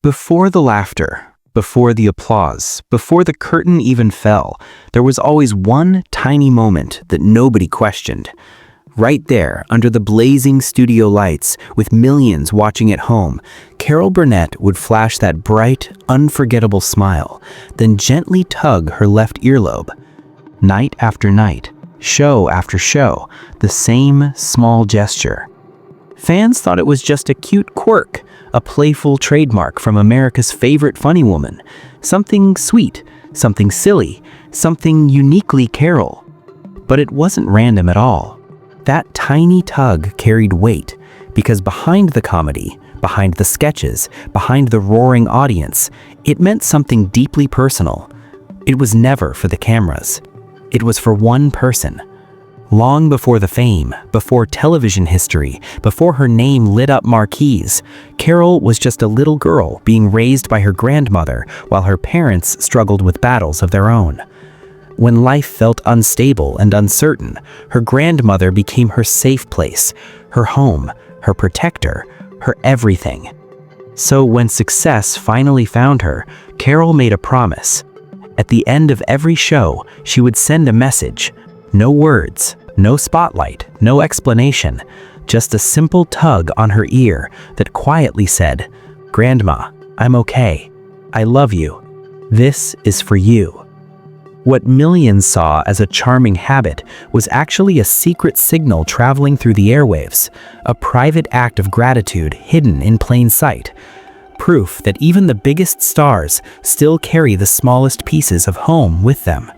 Before the laughter, before the applause, before the curtain even fell, there was always one tiny moment that nobody questioned. Right there, under the blazing studio lights, with millions watching at home, Carol Burnett would flash that bright, unforgettable smile, then gently tug her left earlobe. Night after night, show after show, the same small gesture. Fans thought it was just a cute quirk, a playful trademark from America's favorite funny woman. Something sweet, something silly, something uniquely Carol. But it wasn't random at all. That tiny tug carried weight, because behind the comedy, behind the sketches, behind the roaring audience, it meant something deeply personal. It was never for the cameras. It was for one person. Long before the fame, before television history, before her name lit up marquees, Carol was just a little girl being raised by her grandmother while her parents struggled with battles of their own. When life felt unstable and uncertain, her grandmother became her safe place, her home, her protector, her everything. So when success finally found her, Carol made a promise. At the end of every show, she would send a message. No words, no spotlight, no explanation, just a simple tug on her ear that quietly said, "Grandma, I'm okay. I love you. This is for you." What millions saw as a charming habit was actually a secret signal traveling through the airwaves, a private act of gratitude hidden in plain sight. Proof that even the biggest stars still carry the smallest pieces of home with them.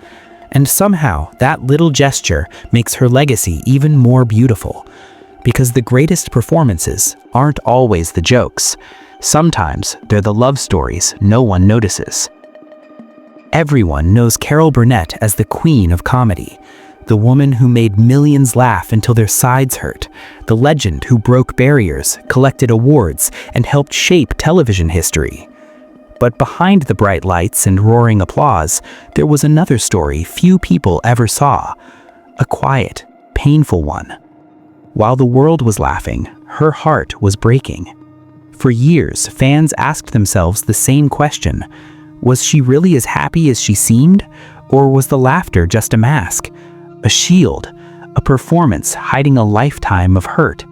And somehow, that little gesture makes her legacy even more beautiful. Because the greatest performances aren't always the jokes. Sometimes they're the love stories no one notices. Everyone knows Carol Burnett as the queen of comedy, the woman who made millions laugh until their sides hurt, the legend who broke barriers, collected awards, and helped shape television history. But behind the bright lights and roaring applause, there was another story few people ever saw. A quiet, painful one. While the world was laughing, her heart was breaking. For years, fans asked themselves the same question. Was she really as happy as she seemed? Or was the laughter just a mask? A shield? A performance hiding a lifetime of hurt?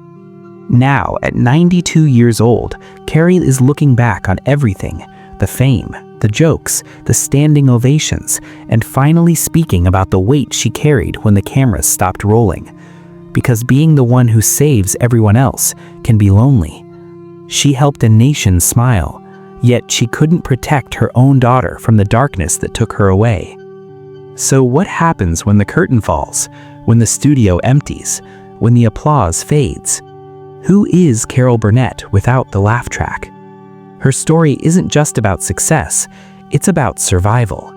Now, at 92 years old, Carrie is looking back on everything. The fame, the jokes, the standing ovations, and finally speaking about the weight she carried when the cameras stopped rolling. Because being the one who saves everyone else can be lonely. She helped a nation smile, yet she couldn't protect her own daughter from the darkness that took her away. So what happens when the curtain falls, when the studio empties, when the applause fades? Who is Carol Burnett without the laugh track? Her story isn't just about success, it's about survival.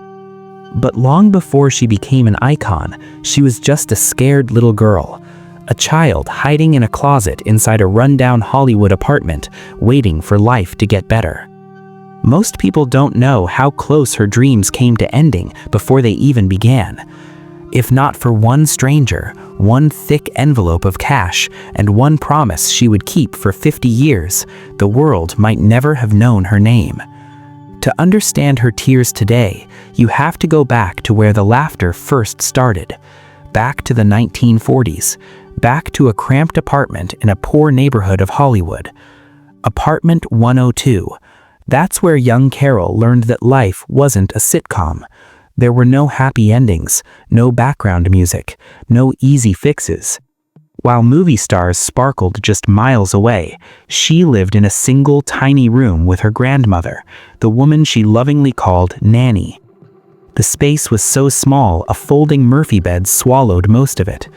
But long before she became an icon, she was just a scared little girl, a child hiding in a closet inside a rundown Hollywood apartment, waiting for life to get better. Most people don't know how close her dreams came to ending before they even began. If not for one stranger, one thick envelope of cash, and one promise she would keep for 50 years, the world might never have known her name. To understand her tears today, you have to go back to where the laughter first started. Back to the 1940s, back to a cramped apartment in a poor neighborhood of Hollywood. Apartment 102. That's where young Carol learned that life wasn't a sitcom. There were no happy endings, no background music, no easy fixes. While movie stars sparkled just miles away, she lived in a single tiny room with her grandmother, the woman she lovingly called Nanny. The space was so small, a folding Murphy bed swallowed most of it.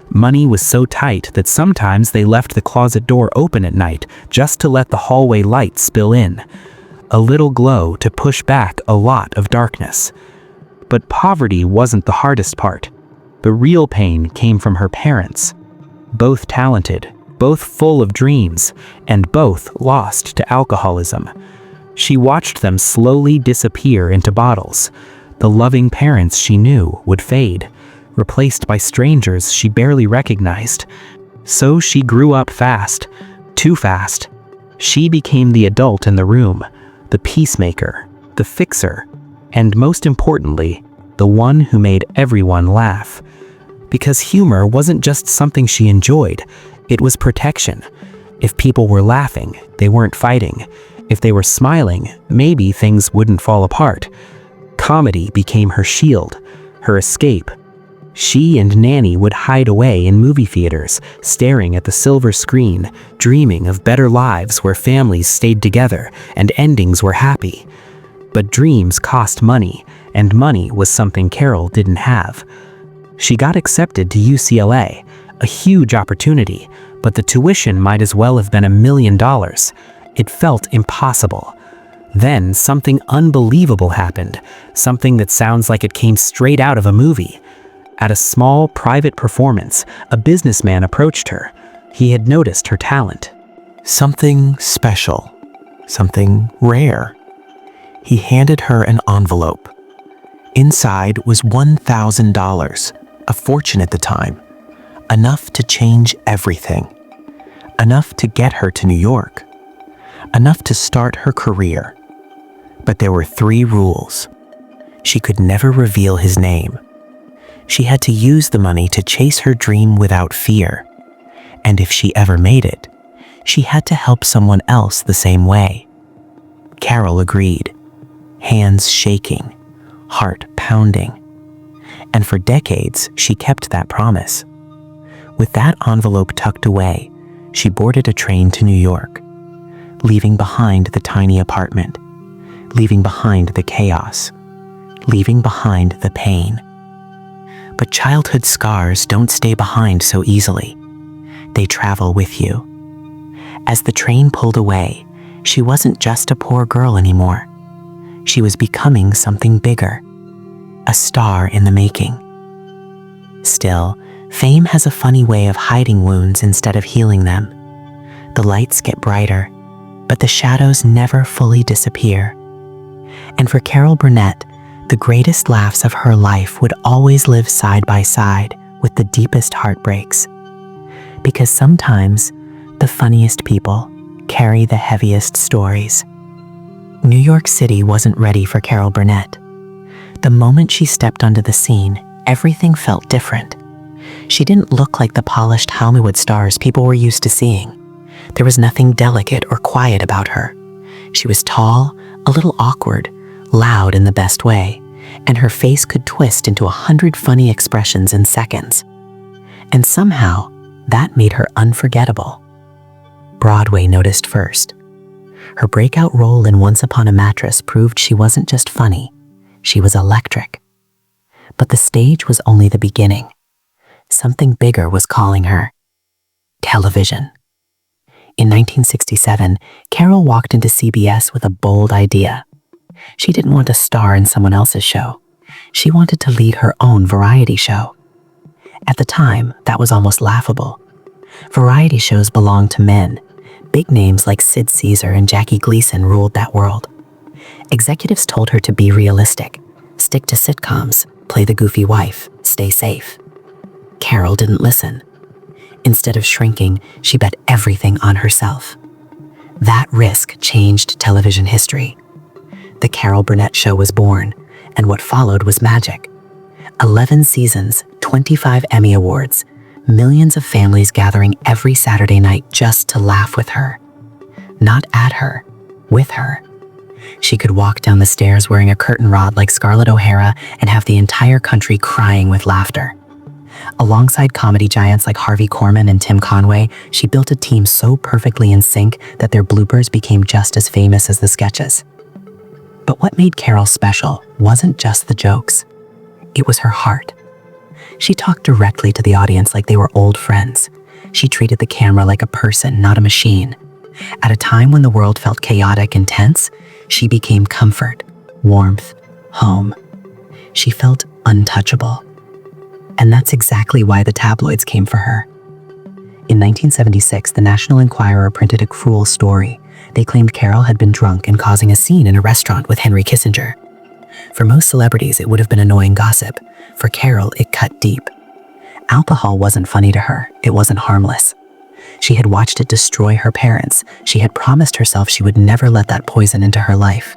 Money was so tight that sometimes they left the closet door open at night just to let the hallway light spill in. A little glow to push back a lot of darkness. But poverty wasn't the hardest part. The real pain came from her parents. Both talented, both full of dreams, and both lost to alcoholism. She watched them slowly disappear into bottles. The loving parents she knew would fade, replaced by strangers she barely recognized. So she grew up fast, too fast. She became the adult in the room, the peacemaker, the fixer, and most importantly, the one who made everyone laugh. Because humor wasn't just something she enjoyed, it was protection. If people were laughing, they weren't fighting. If they were smiling, maybe things wouldn't fall apart. Comedy became her shield, her escape. She and Nanny would hide away in movie theaters, staring at the silver screen, dreaming of better lives where families stayed together and endings were happy. But dreams cost money, and money was something Carol didn't have. She got accepted to UCLA, a huge opportunity, but the tuition might as well have been $1 million. It felt impossible. Then something unbelievable happened, something that sounds like it came straight out of a movie. At a small private performance, a businessman approached her. He had noticed her talent. Something special, something rare. He handed her an envelope. Inside was $1,000, a fortune at the time, enough to change everything, enough to get her to New York, enough to start her career. But there were 3 rules. She could never reveal his name. She had to use the money to chase her dream without fear. And if she ever made it, she had to help someone else the same way. Carol agreed, hands shaking, heart pounding. And for decades, she kept that promise. With that envelope tucked away, she boarded a train to New York, leaving behind the tiny apartment, leaving behind the chaos, leaving behind the pain. But childhood scars don't stay behind so easily. They travel with you. As the train pulled away, she wasn't just a poor girl anymore. She was becoming something bigger, a star in the making. Still, fame has a funny way of hiding wounds instead of healing them. The lights get brighter, but the shadows never fully disappear. And for Carol Burnett, the greatest laughs of her life would always live side by side with the deepest heartbreaks. Because sometimes, the funniest people carry the heaviest stories. New York City wasn't ready for Carol Burnett. The moment she stepped onto the scene, everything felt different. She didn't look like the polished Hollywood stars people were used to seeing. There was nothing delicate or quiet about her. She was tall, a little awkward, loud in the best way, and her face could twist into 100 funny expressions in seconds. And somehow, that made her unforgettable. Broadway noticed first. Her breakout role in Once Upon a Mattress proved she wasn't just funny, she was electric. But the stage was only the beginning. Something bigger was calling her. Television. In 1967, Carol walked into CBS with a bold idea. She didn't want to star in someone else's show. She wanted to lead her own variety show. At the time, that was almost laughable. Variety shows belonged to men. Big names like Sid Caesar and Jackie Gleason ruled that world. Executives told her to be realistic, stick to sitcoms, play the goofy wife, stay safe. Carol didn't listen. Instead of shrinking, she bet everything on herself. That risk changed television history. The Carol Burnett Show was born, and what followed was magic. 11 seasons, 25 Emmy Awards, millions of families gathering every Saturday night just to laugh with her. Not at her, with her. She could walk down the stairs wearing a curtain rod like Scarlett O'Hara and have the entire country crying with laughter. Alongside comedy giants like Harvey Korman and Tim Conway, she built a team so perfectly in sync that their bloopers became just as famous as the sketches. But what made Carol special wasn't just the jokes. It was her heart. She talked directly to the audience like they were old friends. She treated the camera like a person, not a machine. At a time when the world felt chaotic and tense, she became comfort, warmth, home. She felt untouchable. And that's exactly why the tabloids came for her. In 1976, the National Enquirer printed a cruel story. They claimed Carol had been drunk and causing a scene in a restaurant with Henry Kissinger. For most celebrities, it would have been annoying gossip. For Carol, it cut deep. Alcohol wasn't funny to her. It wasn't harmless. She had watched it destroy her parents. She had promised herself she would never let that poison into her life.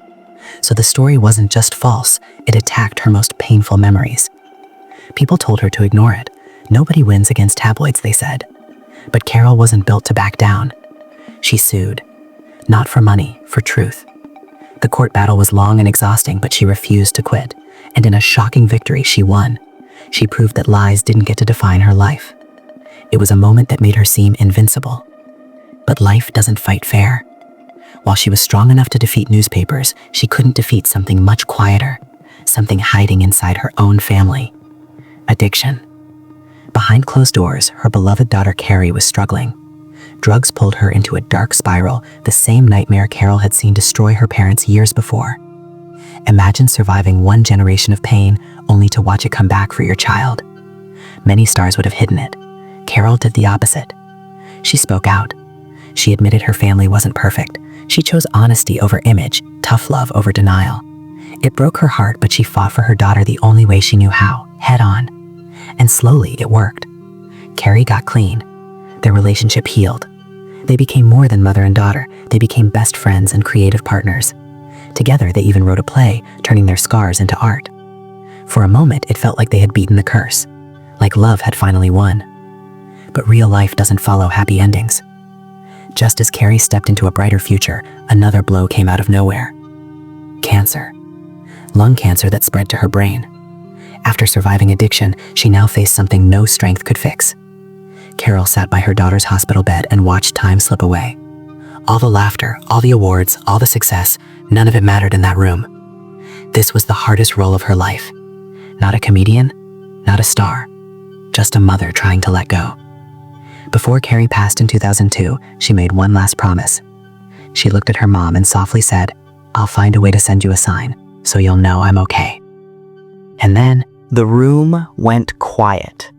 So the story wasn't just false, it attacked her most painful memories. People told her to ignore it. Nobody wins against tabloids, they said. But Carol wasn't built to back down. She sued. Not for money, for truth. The court battle was long and exhausting, but she refused to quit. And in a shocking victory, she won. She proved that lies didn't get to define her life. It was a moment that made her seem invincible. But life doesn't fight fair. While she was strong enough to defeat newspapers, she couldn't defeat something much quieter, something hiding inside her own family. Addiction. Behind closed doors, her beloved daughter Carrie was struggling. Drugs pulled her into a dark spiral, the same nightmare Carol had seen destroy her parents years before. Imagine surviving one generation of pain only to watch it come back for your child. Many stars would have hidden it. Carol did the opposite. She spoke out. She admitted her family wasn't perfect. She chose honesty over image, tough love over denial. It broke her heart, but she fought for her daughter the only way she knew how, head on. And slowly it worked. Carrie got clean. Their relationship healed. They became more than mother and daughter. They became best friends and creative partners. Together, they even wrote a play, turning their scars into art. For a moment, it felt like they had beaten the curse, like love had finally won. But real life doesn't follow happy endings. Just as Carrie stepped into a brighter future, another blow came out of nowhere. Cancer. Lung cancer that spread to her brain. After surviving addiction, she now faced something no strength could fix. Carol sat by her daughter's hospital bed and watched time slip away. All the laughter, all the awards, all the success, none of it mattered in that room. This was the hardest role of her life. Not a comedian, not a star, just a mother trying to let go. Before Carrie passed in 2002, she made one last promise. She looked at her mom and softly said, "I'll find a way to send you a sign, so you'll know I'm okay." And then, The room went quiet.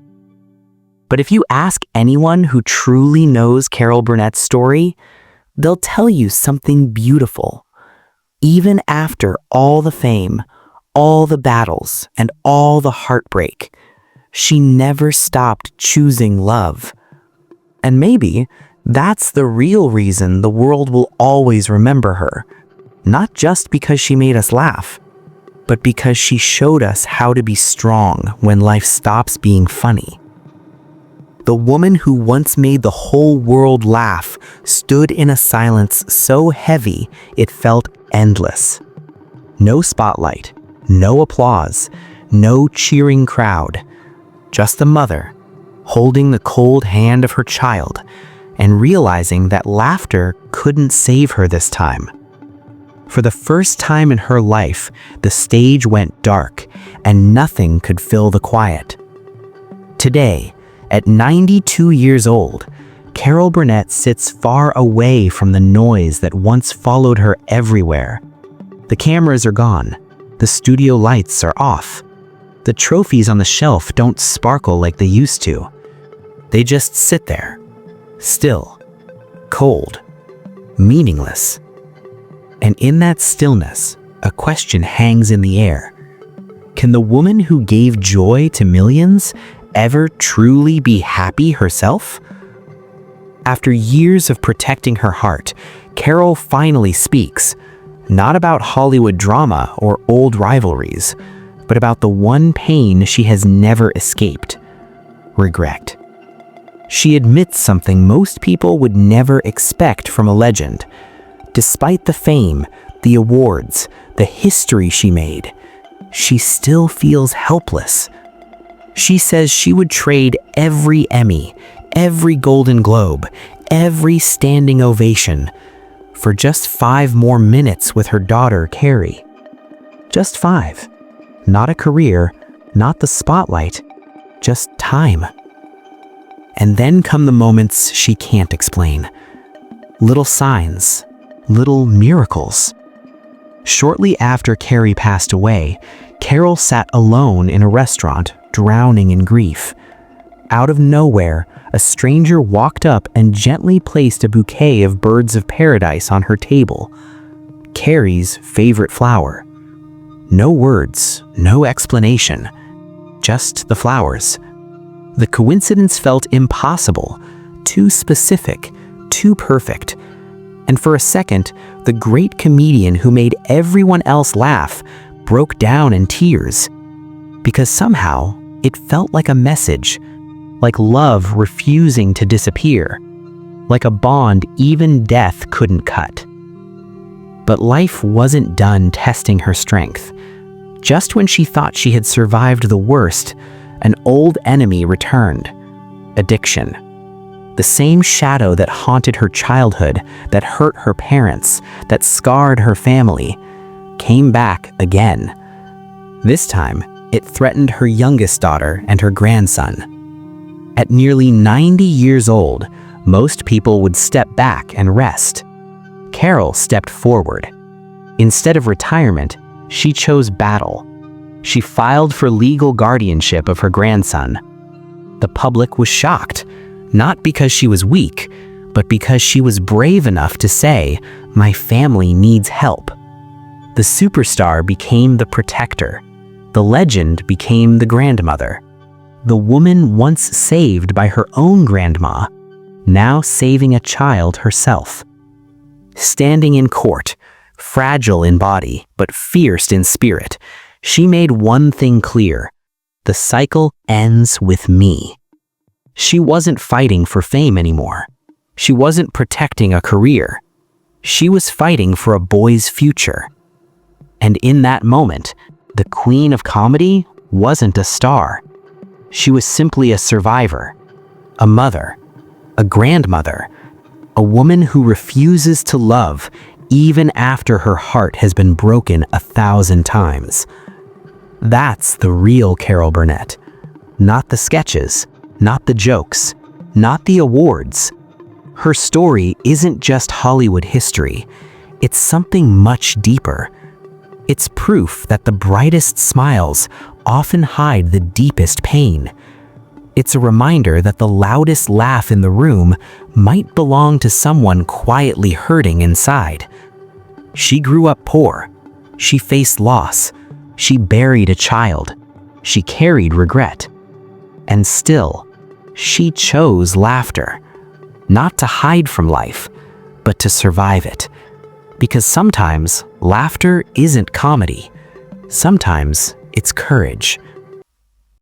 But if you ask anyone who truly knows Carol Burnett's story, they'll tell you something beautiful. Even after all the fame, all the battles, and all the heartbreak, she never stopped choosing love. And maybe that's the real reason the world will always remember her. Not just because she made us laugh, but because she showed us how to be strong when life stops being funny. The woman who once made the whole world laugh stood in a silence so heavy it felt endless. No spotlight, no applause, no cheering crowd. Just the mother, holding the cold hand of her child and realizing that laughter couldn't save her this time. For the first time in her life, the stage went dark and nothing could fill the quiet. Today, at 92 years old, Carol Burnett sits far away from the noise that once followed her everywhere. The cameras are gone. The studio lights are off. The trophies on the shelf don't sparkle like they used to. They just sit there, still, cold, meaningless. And in that stillness, a question hangs in the air. Can the woman who gave joy to millions ever truly be happy herself? After years of protecting her heart, Carol finally speaks, not about Hollywood drama or old rivalries, but about the one pain she has never escaped: regret. She admits something most people would never expect from a legend. Despite the fame, the awards, the history she made, she still feels helpless. She says she would trade every Emmy, every Golden Globe, every standing ovation for just 5 more minutes with her daughter, Carrie. Just 5. Not a career, not the spotlight, just time. And then come the moments she can't explain. Little signs, little miracles. Shortly after Carrie passed away, Carol sat alone in a restaurant, drowning in grief. Out of nowhere, a stranger walked up and gently placed a bouquet of birds of paradise on her table. Carrie's favorite flower. No words, no explanation, just the flowers. The coincidence felt impossible. too specific, too perfect. And for a second, the great comedian who made everyone else laugh broke down in tears. Because somehow, it felt like a message, like love refusing to disappear, like a bond even death couldn't cut. But life wasn't done testing her strength. Just when she thought she had survived the worst, an old enemy returned: addiction. The same shadow that haunted her childhood, that hurt her parents, that scarred her family, came back again. This time, it threatened her youngest daughter and her grandson. At nearly 90 years old, most people would step back and rest. Carol stepped forward. Instead of retirement, she chose battle. She filed for legal guardianship of her grandson. The public was shocked, not because she was weak, but because she was brave enough to say, "My family needs help." The superstar became the protector. The legend became the grandmother. The woman once saved by her own grandma, now saving a child herself. Standing in court, fragile in body, but fierce in spirit, she made one thing clear: the cycle ends with me. She wasn't fighting for fame anymore. She wasn't protecting a career. She was fighting for a boy's future. And in that moment, the queen of comedy wasn't a star. She was simply a survivor, a mother, a grandmother, a woman who refuses to love even after her heart has been broken 1,000 times. That's the real Carol Burnett. Not the sketches, not the jokes, not the awards. Her story isn't just Hollywood history. It's something much deeper. It's proof that the brightest smiles often hide the deepest pain. It's a reminder that the loudest laugh in the room might belong to someone quietly hurting inside. She grew up poor. She faced loss. She buried a child. She carried regret. And still, she chose laughter, not to hide from life, but to survive it. Because sometimes laughter isn't comedy. Sometimes it's courage.